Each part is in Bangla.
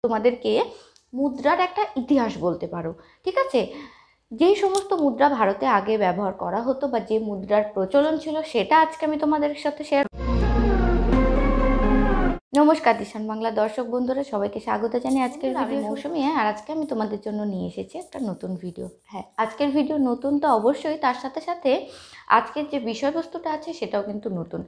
তোমাদেরকে মুদ্রার একটা ইতিহাস বলতে পারো। ঠিক আছে, যেই সমস্ত মুদ্রা ভারতে আগে ব্যবহার করা হতো বা যে মুদ্রার প্রচলন ছিল সেটা আজকে আমি তোমাদের সাথে শেয়ার। নমস্কার দিশান বাংলা দর্শক বন্ধুরা, সবাইকে স্বাগত জানাই আজকের ভিডিও মৌসুমী। আর আজকে আমি তোমাদের জন্য নিয়ে এসেছি একটা নতুন ভিডিও। হ্যাঁ, আজকের ভিডিও নতুন তো অবশ্যই, তার সাথে সাথে আজকের যে বিষয়বস্তুটা আছে সেটাও কিন্তু নতুন।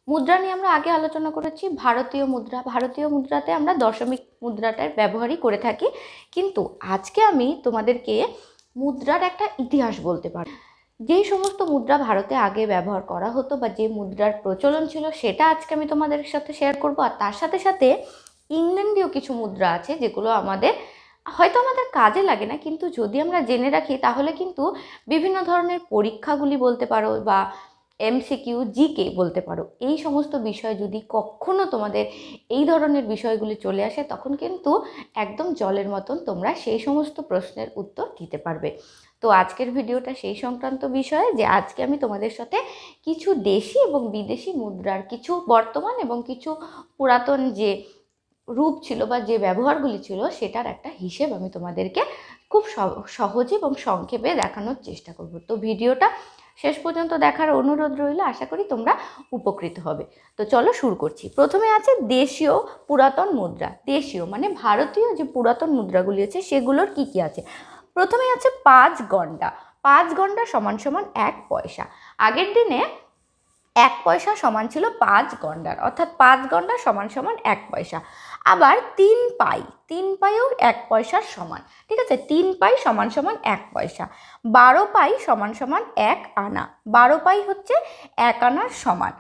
মুদ্রা নিয়ে আমরা আগে আলোচনা করেছি। ভারতীয় মুদ্রাতে আমরা দশমিক মুদ্রাটার ব্যবহারই করে থাকি, কিন্তু আজকে আমি তোমাদেরকে মুদ্রার একটা ইতিহাস বলতে পারি। যেই সমস্ত মুদ্রা ভারতে আগে ব্যবহার করা হতো বা যে মুদ্রার প্রচলন ছিল সেটা আজকে আমি তোমাদের সাথে শেয়ার করব। আর তার সাথে সাথে ইংল্যান্ডীয় কিছু মুদ্রা আছে যেগুলো হয়তো আমাদের কাজে লাগে না, কিন্তু যদি আমরা জেনে রাখি তাহলে কিন্তু বিভিন্ন ধরনের পরীক্ষাগুলি বলতে পারো বা এমসিকিউ জিকে বলতে পারো, এই সমস্ত বিষয় যদি কখনো তোমাদের এই ধরনের বিষয়গুলি চলে আসে তখন কিন্তু একদম জলের মতন তোমরা সেই সমস্ত প্রশ্নের উত্তর দিতে পারবে। তো আজকের ভিডিওটা সেই সংক্রান্ত বিষয়ে যে আজকে আমি তোমাদের সাথে কিছু দেশি এবং বিদেশি মুদ্রার কিছু বর্তমান এবং কিছু পুরাতন যে রূপ ছিল বা যে ব্যবহারগুলি ছিল সেটার একটা হিসেব আমি তোমাদেরকে খুব সহজে এবং সংক্ষেপে দেখানোর চেষ্টা করব। তো ভিডিওটা শেষ পর্যন্ত দেখার অনুরোধ রইল, আশা করি তোমরা উপকৃত হবে। তো চলো শুরু করছি। প্রথমে আছে দেশীয় পুরাতন মুদ্রা। দেশীয় মানে ভারতীয় যে পুরাতন মুদ্রাগুলি আছে সেগুলোর কি কি আছে। প্রথমে আছে 5 গন্ডা। 5 গন্ডা সমান সমান 1 পয়সা। আগের দিনে 1 পয়সা সমান ছিল 5 গন্ডার, অর্থাৎ 5 গন্ডা সমান সমান 1 পয়সা। আবার 3 পাই, 3 পাইও 1 পয়সার সমান। ঠিক আছে, 3 পাই সমান সমান 1 পয়সা। 12 পাই সমান সমান 1 আনা। 12 পাই হচ্ছে 1 আনার সমান।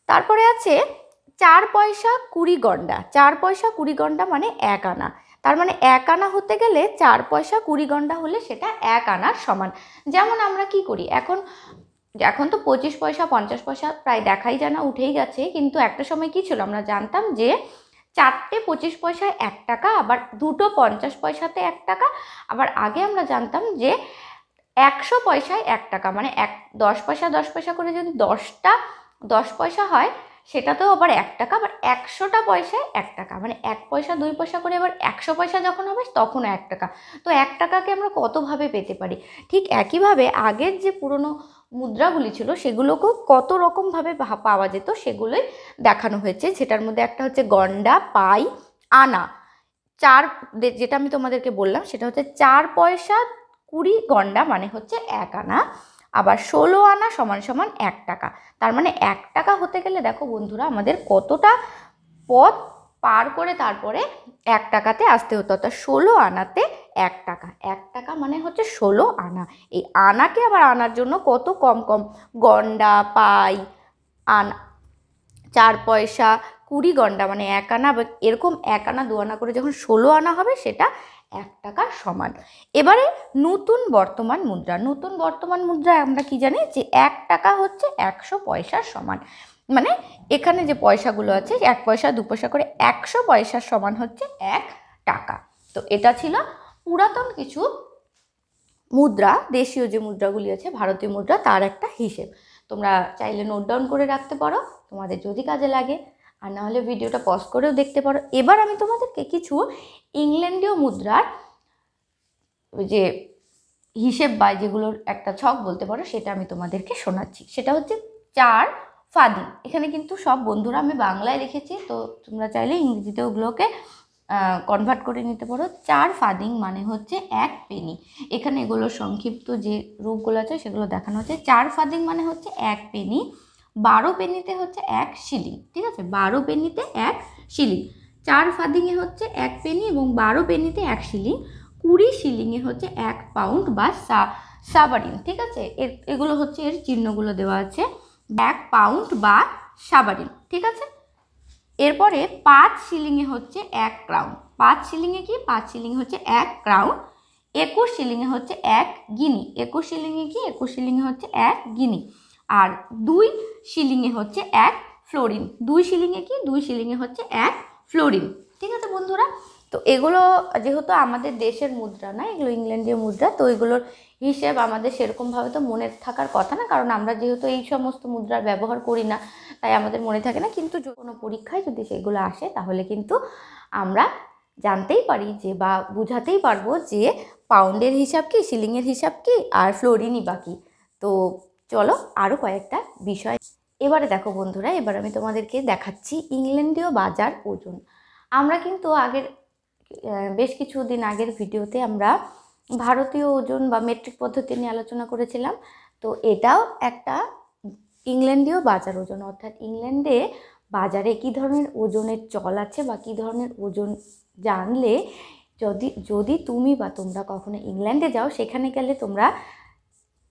তারপরে আছে 4 পয়সা 20 গন্ডা। 4 পয়সা 20 গন্ডা মানে 1 আনা। তার মানে 1 আনা হতে গেলে 4 পয়সা 20 গন্ডা হলে সেটা 1 আনার সমান। যেমন আমরা কি করি, এখন তো 25 পয়সা 50 পয়সা প্রায় দেখাই যায় না, উঠেই গেছে। কিন্তু একটা সময় কি ছিল, আমরা জানতাম যে 4টে 25 পয়সায় 1 টাকা, আবার 2টো 50 পয়সাতে 1 টাকা। আবার আগে আমরা জানতাম যে 100 পয়সায় 1 টাকা, মানে 10 পয়সা 10 পয়সা করে যদি 10টা 10 পয়সা হয় সেটাতেও আবার 1 টাকা। আবার 100টা পয়সায় 1 টাকা, মানে 1 পয়সা 2 পয়সা করে আবার 100 পয়সা যখন হবে তখন 1 টাকা। তো 1 টাকাকে আমরা কতভাবে পেতে পারি, ঠিক একইভাবে আগের যে পুরনো মুদ্রাগুলি ছিল সেগুলোকেও কত রকমভাবে পাওয়া যেত সেগুলোই দেখানো হয়েছে। সেটার মধ্যে একটা হচ্ছে গন্ডা, পাই, আনা। যেটা আমি তোমাদেরকে বললাম সেটা হচ্ছে 4 পয়সা 20 গন্ডা মানে হচ্ছে 1 আনা। আবার 16 আনা সমান সমান 1 টাকা। তার মানে 1 টাকা হতে গেলে দেখো বন্ধুরা আমাদের কতটা পথ পার করে তারপরে 1 টাকাতে আসতে হতো। অর্থাৎ 16 আনাতে 1 টাকা। 1 টাকা মানে হচ্ছে 16 আনা। এই আনাকে আবার আনার জন্য কত কম কম গন্ডা, পাই, আনা, 4 পয়সা 20 গন্ডা মানে 1 আনা, এরকম 1 আনা 2 আনা করে যখন 16 আনা হবে সেটা 1 টাকার সমান। এবারে নতুন বর্তমান মুদ্রা আমরা কি জানি যে 1 টাকা হচ্ছে 100 পয়সার সমান। মানে এখানে যে পয়সাগুলো আছে 1 পয়সা 2 পয়সা করে 100 পয়সার সমান হচ্ছে 1 টাকা। তো এটা ছিল পুরাতন কিছু মুদ্রা, দেশীয় যে মুদ্রাগুলি আছে ভারতীয় মুদ্রা তার একটা হিসেব। তোমরা চাইলে নোট ডাউন করে রাখতে পারো তোমাদের যদি কাজে লাগে, আর না হলে ভিডিওটা পজ করেও দেখতে পারো। এবার আমি তোমাদেরকে কিছু ইংল্যান্ডীয় মুদ্রার যে হিসেব বা যেগুলোর একটা ছক বলতে পারো সেটা আমি তোমাদেরকে শোনাচ্ছি। সেটা হচ্ছে 4 ফাদিং। এখানে কিন্তু সব বন্ধুরা আমি বাংলায় লিখেছি, তো তোমরা চাইলে ইংরেজিতে ওগুলোকে কনভার্ট করে নিতে পারো। 4 ফাদিং মানে হচ্ছে 1 পেনি। এখানে এগুলোর সংক্ষিপ্ত যে রূপগুলো আছে সেগুলো দেখানো হচ্ছে। 4 ফাদিং মানে হচ্ছে 1 পেনি। 12 পেনিতে হচ্ছে 1 শিলিং। ঠিক আছে, 12 পেনিতে 1 শিলিং। 4 ফাদিংয়ে হচ্ছে 1 পেনি এবং 12 পেনিতে 1 শিলিং। 20 শিলিংয়ে হচ্ছে 1 পাউন্ড বা সাবারিন। ঠিক আছে, এগুলো হচ্ছে এর চিহ্নগুলো দেওয়া আছে, 1 পাউন্ড বা সাবারিন। ঠিক আছে, এরপরে 5 শিলিংয়ে হচ্ছে 1 ক্রাউন। 5 শিলিংয়ে কি, 5 শিলিংয়ে হচ্ছে 1 ক্রাউন। 21 শিলিংয়ে হচ্ছে 1 গিনি। 21 শিলিংয়ে কি, 21 শিলিংয়ে হচ্ছে 1 গিনি। আর 2 শিলিংয়ে হচ্ছে 1 ফ্লোরিন। 2 শিলিংয়ে কি, 2 শিলিংয়ে হচ্ছে 1 ফ্লোরিন। ঠিক আছে বন্ধুরা, তো এগুলো যেহেতু আমাদের দেশের মুদ্রা না, এগুলো ইংল্যান্ডীয় মুদ্রা, তো এগুলোর হিসেব আমাদের সেরকমভাবে তো মনে থাকার কথা না, কারণ আমরা যেহেতু এই সমস্ত মুদ্রার ব্যবহার করি না তাই আমাদের মনে থাকে না। কিন্তু কোনো পরীক্ষায় যদি সেগুলো আসে তাহলে কিন্তু আমরা জানতেই পারি যে বা বুঝাতেই পারবো যে পাউন্ডের হিসাব কি, শিলিংয়ের হিসাব কি, আর ফ্লোরিনই বাকি। তো চলো আরও কয়েকটা বিষয়। এবারে দেখো বন্ধুরা, এবার আমি তোমাদেরকে দেখাচ্ছি ইংল্যান্ডীয় বাজার ওজন। আমরা কিন্তু বেশ কিছুদিন আগের ভিডিওতে আমরা ভারতীয় ওজন বা মেট্রিক পদ্ধতি নিয়ে আলোচনা করেছিলাম। তো এটাও একটা ইংল্যান্ডীয় বাজার ওজন, অর্থাৎ ইংল্যান্ডে বাজারে কী ধরনের ওজনের চল আছে বা কী ধরনের ওজন জানলে যদি তুমি বা তোমরা কখনো ইংল্যান্ডে যাও, সেখানে গেলে তোমরা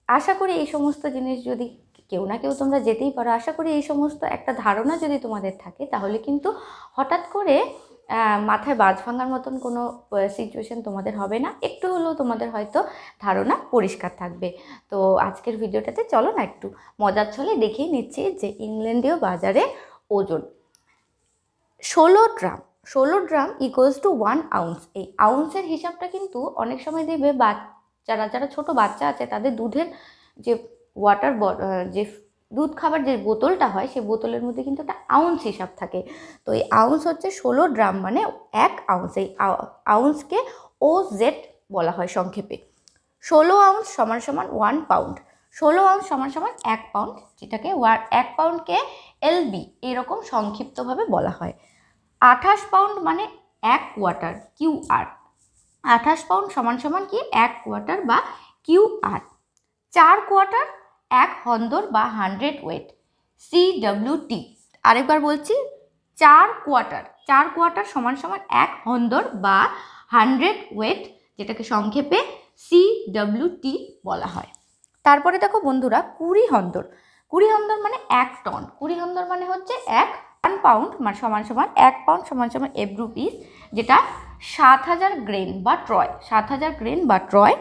আশা করি এই সমস্ত জিনিস, যদি কেউ না কেউ তোমরা যেতেই পারো, আশা করি এই সমস্ত একটা ধারণা যদি তোমাদের থাকে, তাহলে কিন্তু হঠাৎ করে মাথায় বাজ ভাঙার মতন কোনো সিচুয়েশন তোমাদের হবে না। একটু হলেও তোমাদের হয়তো ধারণা পরিষ্কার থাকবে। তো আজকের ভিডিওটাতে চলো না একটু মজার ছলে দেখিয়ে নিচ্ছি যে ইংল্যান্ডীয় বাজারে ওজন 16 গ্রাম ইকুয়ালস টু 1 আউন্স। এই আউন্সের হিসাবটা কিন্তু অনেক সময় দেখবে যারা ছোট বাচ্চা আছে তাদের দুধের যে যে দুধ খাবার যে বোতলটা হয়, সেই বোতলের মধ্যে কিন্তু একটা আউন্স হিসাব থাকে। তো এই আউন্স হচ্ছে 16 গ্রাম মানে 1 আউন্স। এই আউন্সকে OZ বলা হয় সংক্ষেপে। 16 আউন্স সমান সমান 1 পাউন্ড, 16 আউন্স সমান সমান 1 পাউন্ড, যেটাকে 1 পাউন্ডকে LB এরকম সংক্ষিপ্তভাবে বলা হয়। 28 পাউন্ড মানে 1 কোয়ার্টার, QR। 28 পাউন্ড সমান সমান কি 1 কোয়ার্টার বা QR। 4 কোয়ার্টার 1 হন্দর বা 100 ওয়েট, CWT। আরেকবার বলছি, 4 কোয়ার্টার সমান সমান 1 হন্দর বা 100 ওয়েট, যেটাকে সংক্ষেপে CWT বলা হয়। তারপরে দেখো বন্ধুরা 20 হন্দর মানে 1 টন। 20 হন্দর মানে হচ্ছে 1 পাউন্ড মানে সমান সমান 1 পাউন্ড সমান সমান এব্রু পিস, যেটা 7000 গ্রেন বা ট্রয়। 7000 গ্রেন বা ট্রয়।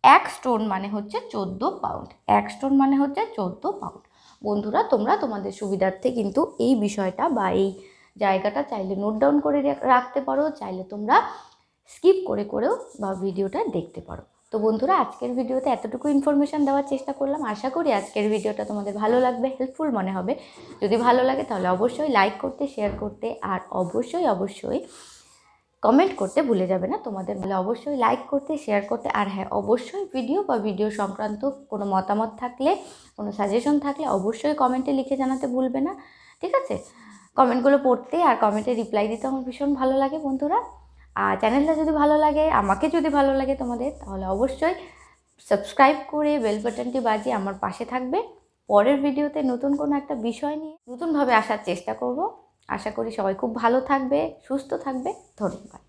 1 স্টোন মানে হচ্ছে 14 পাউন্ড। 1 স্টোন মানে হচ্ছে 14 পাউন্ড। বন্ধুরা তোমরা তোমাদের সুবিধার্থে কিন্তু এই বিষয়টা বা এই জায়গাটা চাইলে নোট ডাউন করে রাখতে পারো, চাইলে তোমরা স্কিপ করেও বা ভিডিওটা দেখতে পারো। তো বন্ধুরা আজকের ভিডিওতে এতটুকু ইনফরমেশান দেওয়ার চেষ্টা করলাম। আশা করি আজকের ভিডিওটা তোমাদের ভালো লাগবে, হেল্পফুল মনে হবে। যদি ভালো লাগে তাহলে অবশ্যই লাইক করতে, শেয়ার করতে, আর অবশ্যই কমেন্ট করতে ভুলে যাবে না। তোমাদের বলে অবশ্যই লাইক করতে, শেয়ার করতে, আর হ্যাঁ অবশ্যই ভিডিও সংক্রান্ত কোনো মতামত থাকলে, কোনো সাজেশন থাকলে অবশ্যই কমেন্টে লিখে জানাতে ভুলবে না, ঠিক আছে? কমেন্টগুলো পড়তে আর কমেন্টে রিপ্লাই দিতে আমার ভীষণ ভালো লাগে বন্ধুরা। আর চ্যানেলটা যদি ভালো লাগে, আমাকে যদি ভালো লাগে তোমাদের, তাহলে অবশ্যই সাবস্ক্রাইব করে বেল বাটনটি বাজিয়ে আমার পাশে থাকবে। পরের ভিডিওতে নতুন কোনো একটা বিষয় নিয়ে নতুনভাবে আসার চেষ্টা করব। আশা করি সবাই খুব ভালো থাকবে, সুস্থ থাকবে। ধন্যবাদ।